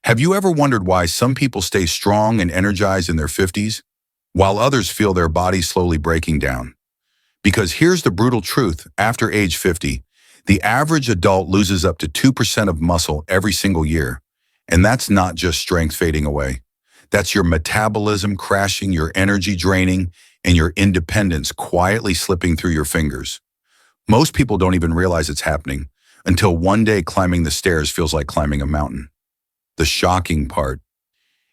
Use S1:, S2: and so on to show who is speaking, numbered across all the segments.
S1: Have you ever wondered why some people stay strong and energized in their 50s, while others feel their bodies slowly breaking down? Because here's the brutal truth: after age 50, the average adult loses up to 2% of muscle every single year. And that's not just strength fading away. That's your metabolism crashing, your energy draining, and your independence quietly slipping through your fingers. Most people don't even realize it's happening until one day climbing the stairs feels like climbing a mountain. The shocking part: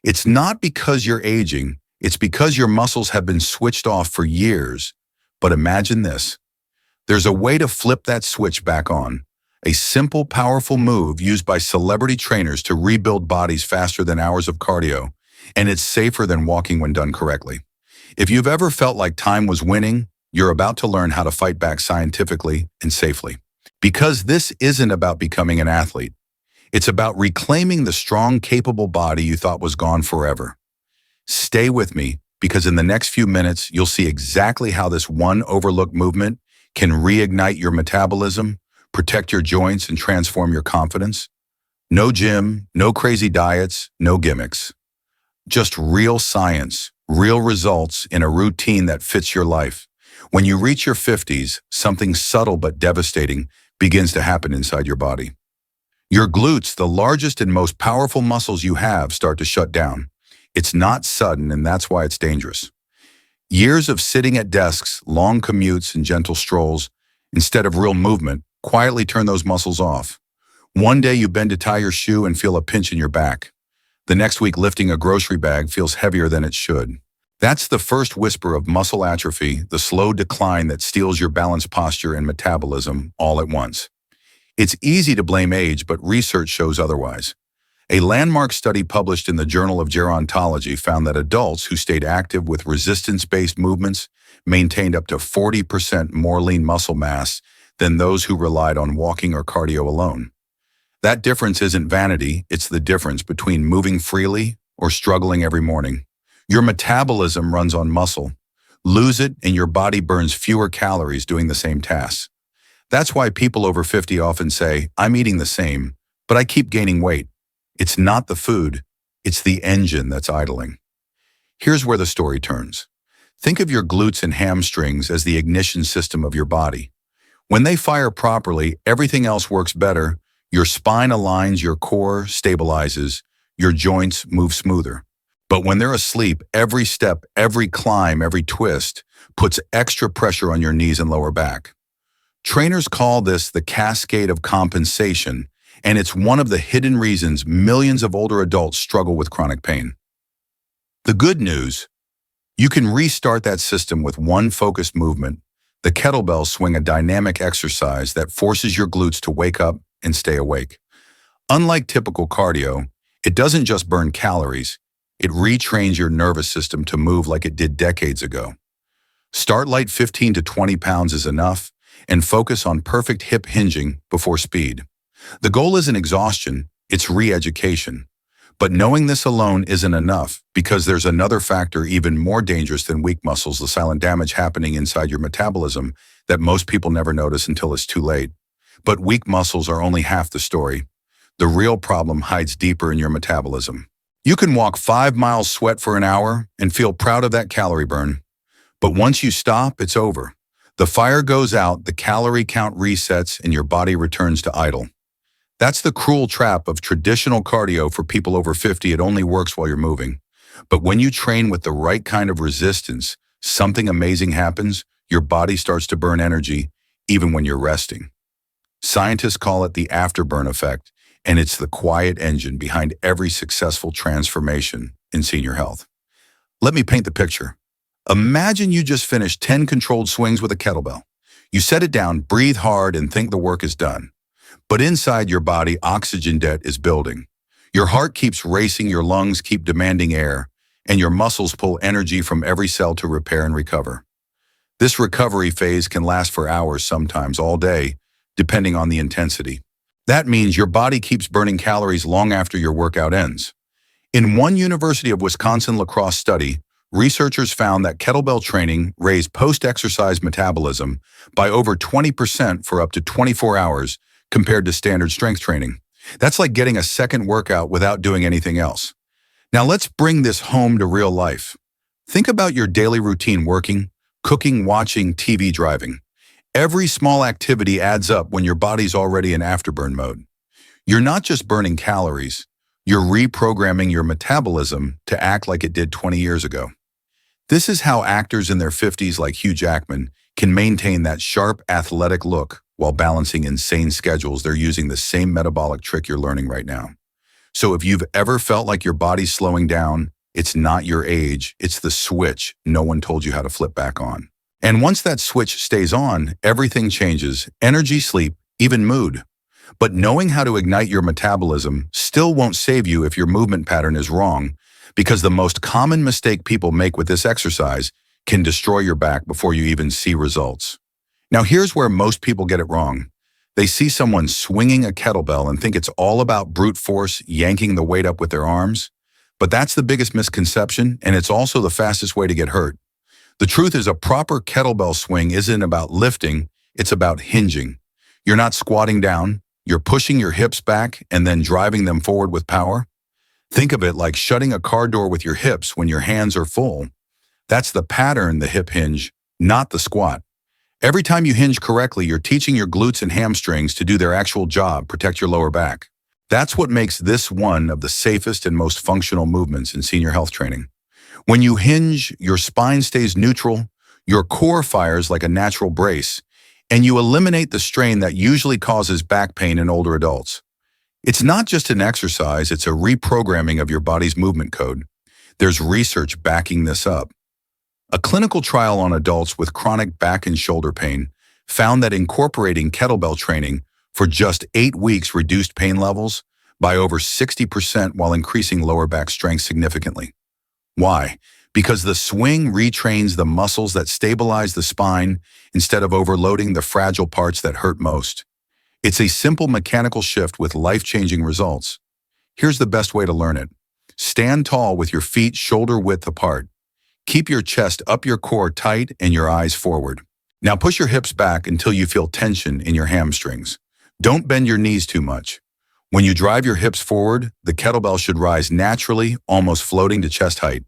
S1: it's not because you're aging, it's because your muscles have been switched off for years. But imagine this: there's a way to flip that switch back on. A simple, powerful move used by celebrity trainers to rebuild bodies faster than hours of cardio, and it's safer than walking when done correctly. If you've ever felt like time was winning, you're about to learn how to fight back scientifically and safely. Because this isn't about becoming an athlete. It's about reclaiming the strong, capable body you thought was gone forever. Stay with me, because in the next few minutes, you'll see exactly how this one overlooked movement can reignite your metabolism, protect your joints, and transform your confidence. No gym, no crazy diets, no gimmicks. Just real science, real results in a routine that fits your life. When you reach your 50s, something subtle but devastating begins to happen inside your body. Your glutes, the largest and most powerful muscles you have, start to shut down. It's not sudden, and that's why it's dangerous. Years of sitting at desks, long commutes, and gentle strolls, instead of real movement, quietly turn those muscles off. One day you bend to tie your shoe and feel a pinch in your back. The next week, lifting a grocery bag feels heavier than it should. That's the first whisper of muscle atrophy, the slow decline that steals your balanced posture and metabolism all at once. It's easy to blame age, but research shows otherwise. A landmark study published in the Journal of Gerontology found that adults who stayed active with resistance-based movements maintained up to 40% more lean muscle mass than those who relied on walking or cardio alone. That difference isn't vanity, it's the difference between moving freely or struggling every morning. Your metabolism runs on muscle. Lose it and your body burns fewer calories doing the same tasks. That's why people over 50 often say, "I'm eating the same, but I keep gaining weight." It's not the food, it's the engine that's idling. Here's where the story turns. Think of your glutes and hamstrings as the ignition system of your body. When they fire properly, everything else works better. Your spine aligns, your core stabilizes, your joints move smoother. But when they're asleep, every step, every climb, every twist puts extra pressure on your knees and lower back. Trainers call this the cascade of compensation, and it's one of the hidden reasons millions of older adults struggle with chronic pain. The good news: you can restart that system with one focused movement, the kettlebell swing, a dynamic exercise that forces your glutes to wake up and stay awake. Unlike typical cardio, it doesn't just burn calories, it retrains your nervous system to move like it did decades ago. Start light, 15 to 20 pounds is enough, and focus on perfect hip hinging before speed. The goal isn't exhaustion, it's re-education. But knowing this alone isn't enough, because there's another factor even more dangerous than weak muscles: the silent damage happening inside your metabolism that most people never notice until it's too late. But weak muscles are only half the story. The real problem hides deeper in your metabolism. You can walk 5 miles, sweat for an hour, and feel proud of that calorie burn. But once you stop, it's over. The fire goes out, the calorie count resets, and your body returns to idle. That's the cruel trap of traditional cardio for people over 50. It only works while you're moving. But when you train with the right kind of resistance, something amazing happens. Your body starts to burn energy, even when you're resting. Scientists call it the afterburn effect, and it's the quiet engine behind every successful transformation in senior health. Let me paint the picture. Imagine you just finished 10 controlled swings with a kettlebell. You set it down, breathe hard, and think the work is done. But inside your body, oxygen debt is building. Your heart keeps racing, your lungs keep demanding air, and your muscles pull energy from every cell to repair and recover. This recovery phase can last for hours, sometimes all day, depending on the intensity. That means your body keeps burning calories long after your workout ends. In one University of Wisconsin lacrosse study, researchers found that kettlebell training raised post-exercise metabolism by over 20% for up to 24 hours compared to standard strength training. That's like getting a second workout without doing anything else. Now let's bring this home to real life. Think about your daily routine: working, cooking, watching TV, driving. Every small activity adds up when your body's already in afterburn mode. You're not just burning calories, you're reprogramming your metabolism to act like it did 20 years ago. This is how actors in their 50s like Hugh Jackman can maintain that sharp, athletic look while balancing insane schedules. They're using the same metabolic trick you're learning right now. So if you've ever felt like your body's slowing down, it's not your age, it's the switch no one told you how to flip back on. And once that switch stays on, everything changes: energy, sleep, even mood. But knowing how to ignite your metabolism still won't save you if your movement pattern is wrong, because the most common mistake people make with this exercise can destroy your back before you even see results. Now here's where most people get it wrong. They see someone swinging a kettlebell and think it's all about brute force, yanking the weight up with their arms. But that's the biggest misconception, and it's also the fastest way to get hurt. The truth is, a proper kettlebell swing isn't about lifting, it's about hinging. You're not squatting down, you're pushing your hips back and then driving them forward with power. Think of it like shutting a car door with your hips when your hands are full. That's the pattern, the hip hinge, not the squat. Every time you hinge correctly, you're teaching your glutes and hamstrings to do their actual job: protect your lower back. That's what makes this one of the safest and most functional movements in senior health training. When you hinge, your spine stays neutral, your core fires like a natural brace, and you eliminate the strain that usually causes back pain in older adults. It's not just an exercise, it's a reprogramming of your body's movement code. There's research backing this up. A clinical trial on adults with chronic back and shoulder pain found that incorporating kettlebell training for just 8 weeks reduced pain levels by over 60% while increasing lower back strength significantly. Why? Because the swing retrains the muscles that stabilize the spine instead of overloading the fragile parts that hurt most. It's a simple mechanical shift with life-changing results. Here's the best way to learn it. Stand tall with your feet shoulder width apart. Keep your chest up, your core tight, and your eyes forward. Now push your hips back until you feel tension in your hamstrings. Don't bend your knees too much. When you drive your hips forward, the kettlebell should rise naturally, almost floating to chest height.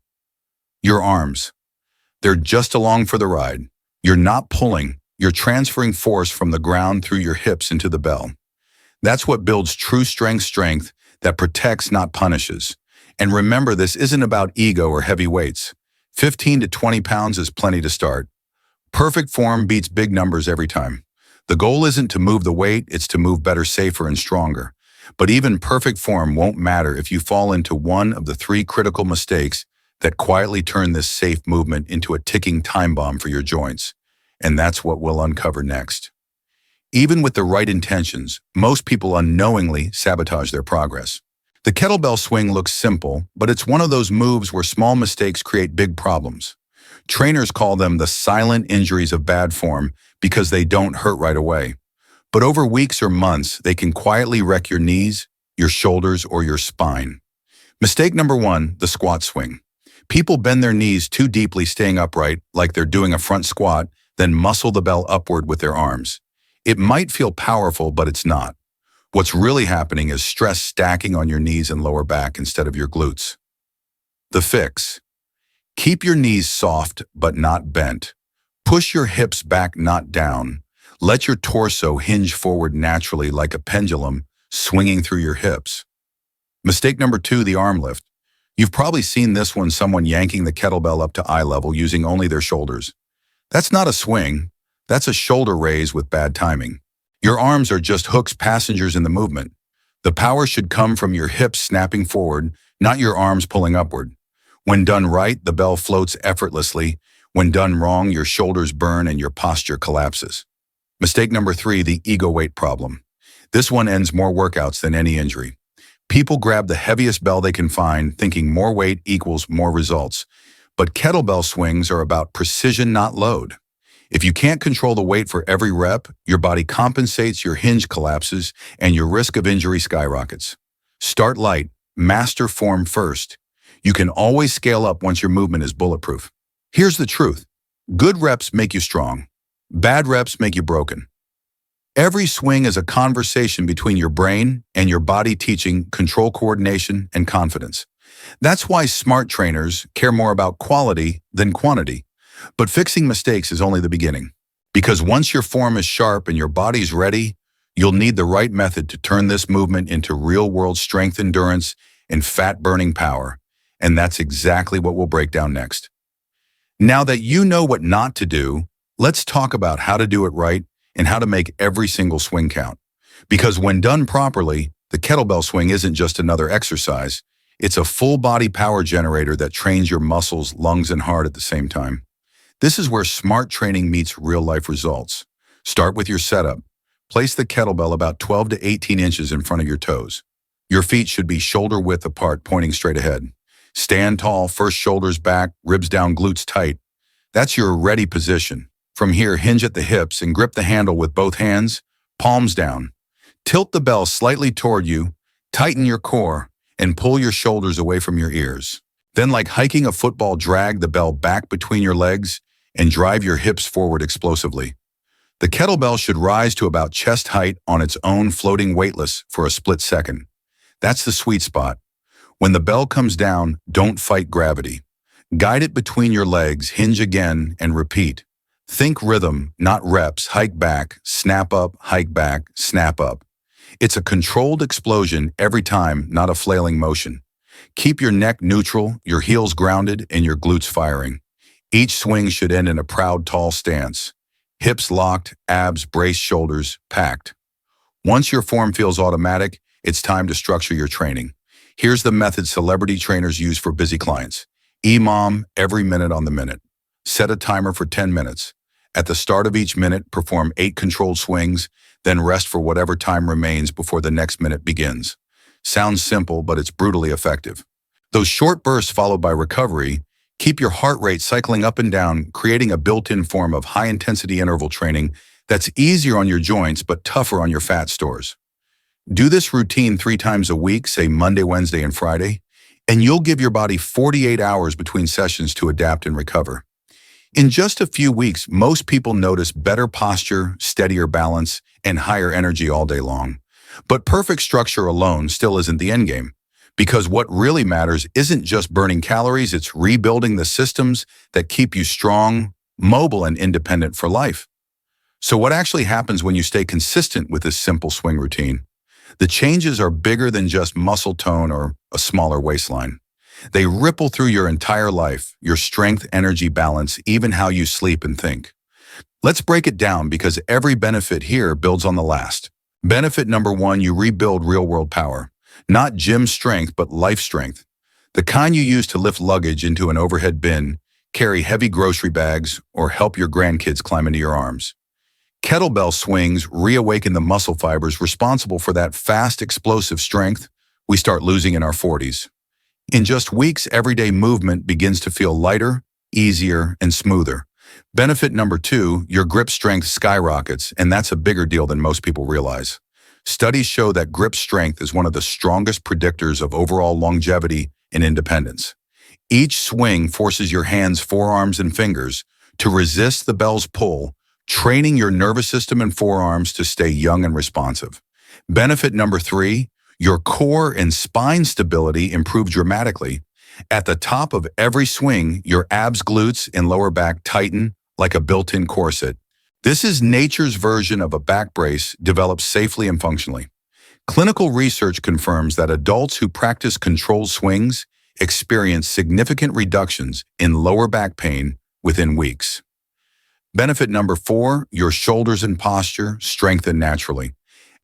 S1: Your arms. They're just along for the ride. You're not pulling, you're transferring force from the ground through your hips into the bell. That's what builds true strength that protects, not punishes. And remember, this isn't about ego or heavy weights. 15 to 20 pounds is plenty to start. Perfect form beats big numbers every time. The goal isn't to move the weight, it's to move better, safer, and stronger. But even perfect form won't matter if you fall into one of the 3 critical mistakes that quietly turn this safe movement into a ticking time bomb for your joints. And that's what we'll uncover next. Even with the right intentions, most people unknowingly sabotage their progress. The kettlebell swing looks simple, but it's one of those moves where small mistakes create big problems. Trainers call them the silent injuries of bad form because they don't hurt right away. But over weeks or months, they can quietly wreck your knees, your shoulders, or your spine. Mistake number 1, the squat swing. People bend their knees too deeply staying upright, like they're doing a front squat, then muscle the bell upward with their arms. It might feel powerful, but it's not. What's really happening is stress stacking on your knees and lower back instead of your glutes. The fix. Keep your knees soft but not bent. Push your hips back, not down. Let your torso hinge forward naturally like a pendulum, swinging through your hips. Mistake number 2, the arm lift. You've probably seen this one: someone yanking the kettlebell up to eye level using only their shoulders. That's not a swing, that's a shoulder raise with bad timing. Your arms are just hooks, passengers in the movement. The power should come from your hips snapping forward, not your arms pulling upward. When done right, the bell floats effortlessly. When done wrong, your shoulders burn and your posture collapses. Mistake number 3, the ego weight problem. This one ends more workouts than any injury. People grab the heaviest bell they can find, thinking more weight equals more results. But kettlebell swings are about precision, not load. If you can't control the weight for every rep, your body compensates, your hinge collapses, and your risk of injury skyrockets. Start light, master form first. You can always scale up once your movement is bulletproof. Here's the truth. Good reps make you strong. Bad reps make you broken. Every swing is a conversation between your brain and your body, teaching control, coordination, and confidence. That's why smart trainers care more about quality than quantity. But fixing mistakes is only the beginning. Because once your form is sharp and your body's ready, you'll need the right method to turn this movement into real-world strength, endurance, and fat-burning power. And that's exactly what we'll break down next. Now that you know what not to do, let's talk about how to do it right and how to make every single swing count. Because when done properly, the kettlebell swing isn't just another exercise. It's a full-body power generator that trains your muscles, lungs, and heart at the same time. This is where smart training meets real-life results. Start with your setup. Place the kettlebell about 12 to 18 inches in front of your toes. Your feet should be shoulder-width apart, pointing straight ahead. Stand tall, first shoulders back, ribs down, glutes tight. That's your ready position. From here, hinge at the hips and grip the handle with both hands, palms down. Tilt the bell slightly toward you, tighten your core, and pull your shoulders away from your ears. Then, like hiking a football, drag the bell back between your legs and drive your hips forward explosively. The kettlebell should rise to about chest height on its own, floating weightless for a split second. That's the sweet spot. When the bell comes down, don't fight gravity. Guide it between your legs, hinge again, and repeat. Think rhythm, not reps. Hike back, snap up, hike back, snap up. It's a controlled explosion every time, not a flailing motion. Keep your neck neutral, your heels grounded, and your glutes firing. Each swing should end in a proud, tall stance. Hips locked, abs braced, shoulders packed. Once your form feels automatic, it's time to structure your training. Here's the method celebrity trainers use for busy clients. EMOM, every minute on the minute. Set a timer for 10 minutes. At the start of each minute, perform 8 controlled swings, then rest for whatever time remains before the next minute begins. Sounds simple, but it's brutally effective. Those short bursts followed by recovery keep your heart rate cycling up and down, creating a built-in form of high-intensity interval training that's easier on your joints but tougher on your fat stores. Do this routine 3 times a week, say Monday, Wednesday, and Friday, and you'll give your body 48 hours between sessions to adapt and recover. In just a few weeks, most people notice better posture, steadier balance, and higher energy all day long. But perfect structure alone still isn't the endgame. Because what really matters isn't just burning calories, it's rebuilding the systems that keep you strong, mobile, and independent for life. So what actually happens when you stay consistent with this simple swing routine? The changes are bigger than just muscle tone or a smaller waistline. They ripple through your entire life, your strength, energy, balance, even how you sleep and think. Let's break it down because every benefit here builds on the last. Benefit number 1, you rebuild real-world power. Not gym strength, but life strength. The kind you use to lift luggage into an overhead bin, carry heavy grocery bags, or help your grandkids climb into your arms. Kettlebell swings reawaken the muscle fibers responsible for that fast, explosive strength we start losing in our 40s. In just weeks, everyday movement begins to feel lighter, easier, and smoother. Benefit number 2, your grip strength skyrockets, and that's a bigger deal than most people realize. Studies show that grip strength is one of the strongest predictors of overall longevity and independence. Each swing forces your hands, forearms, and fingers to resist the bell's pull, training your nervous system and forearms to stay young and responsive. Benefit number 3, your core and spine stability improve dramatically. At the top of every swing, your abs, glutes, and lower back tighten like a built-in corset. This is nature's version of a back brace developed safely and functionally. Clinical research confirms that adults who practice controlled swings experience significant reductions in lower back pain within weeks. Benefit number 4, your shoulders and posture strengthen naturally.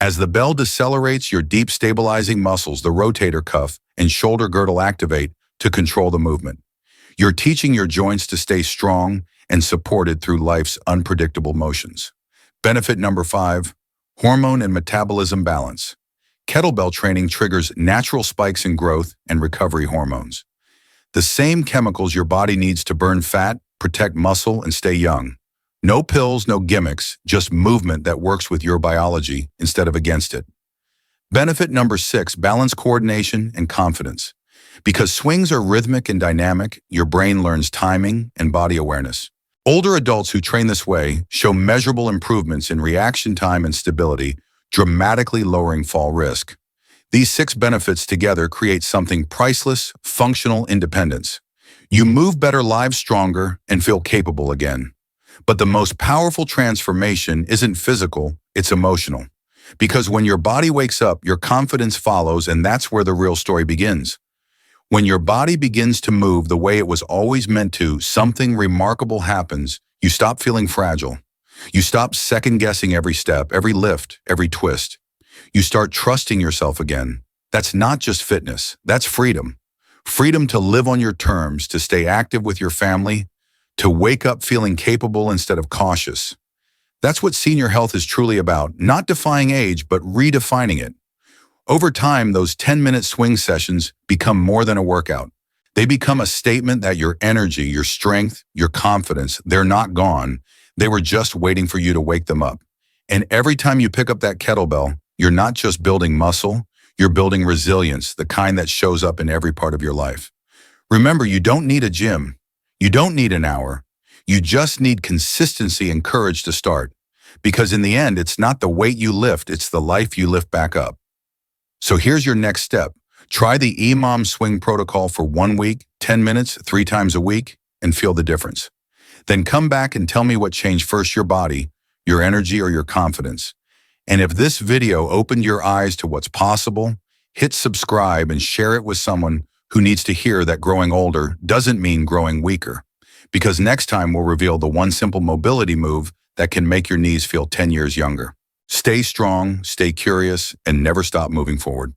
S1: As the bell decelerates, your deep stabilizing muscles, the rotator cuff and shoulder girdle, activate to control the movement. You're teaching your joints to stay strong and supported through life's unpredictable motions. Benefit number 5, hormone and metabolism balance. Kettlebell training triggers natural spikes in growth and recovery hormones. The same chemicals your body needs to burn fat, protect muscle, and stay young. No pills, no gimmicks, just movement that works with your biology instead of against it. Benefit number 6, balance, coordination, and confidence. Because swings are rhythmic and dynamic, your brain learns timing and body awareness. Older adults who train this way show measurable improvements in reaction time and stability, dramatically lowering fall risk. These 6 benefits together create something priceless: functional independence. You move better, live stronger, and feel capable again. But the most powerful transformation isn't physical, it's emotional. Because when your body wakes up, your confidence follows, and that's where the real story begins. When your body begins to move the way it was always meant to, something remarkable happens. You stop feeling fragile. You stop second-guessing every step, every lift, every twist. You start trusting yourself again. That's not just fitness, that's freedom. Freedom to live on your terms, to stay active with your family, to wake up feeling capable instead of cautious. That's what senior health is truly about, not defying age, but redefining it. Over time, those 10-minute swing sessions become more than a workout. They become a statement that your energy, your strength, your confidence, they're not gone. They were just waiting for you to wake them up. And every time you pick up that kettlebell, you're not just building muscle, you're building resilience, the kind that shows up in every part of your life. Remember, you don't need a gym. You don't need an hour. You just need consistency and courage to start. Because in the end, it's not the weight you lift, it's the life you lift back up. So here's your next step. Try the EMOM swing protocol for 1 week, 10 minutes, 3 times a week, and feel the difference. Then come back and tell me what changed first: your body, your energy, or your confidence. And if this video opened your eyes to what's possible, hit subscribe and share it with someone who needs to hear that growing older doesn't mean growing weaker. Because next time we'll reveal the one simple mobility move that can make your knees feel 10 years younger. Stay strong, stay curious, and never stop moving forward.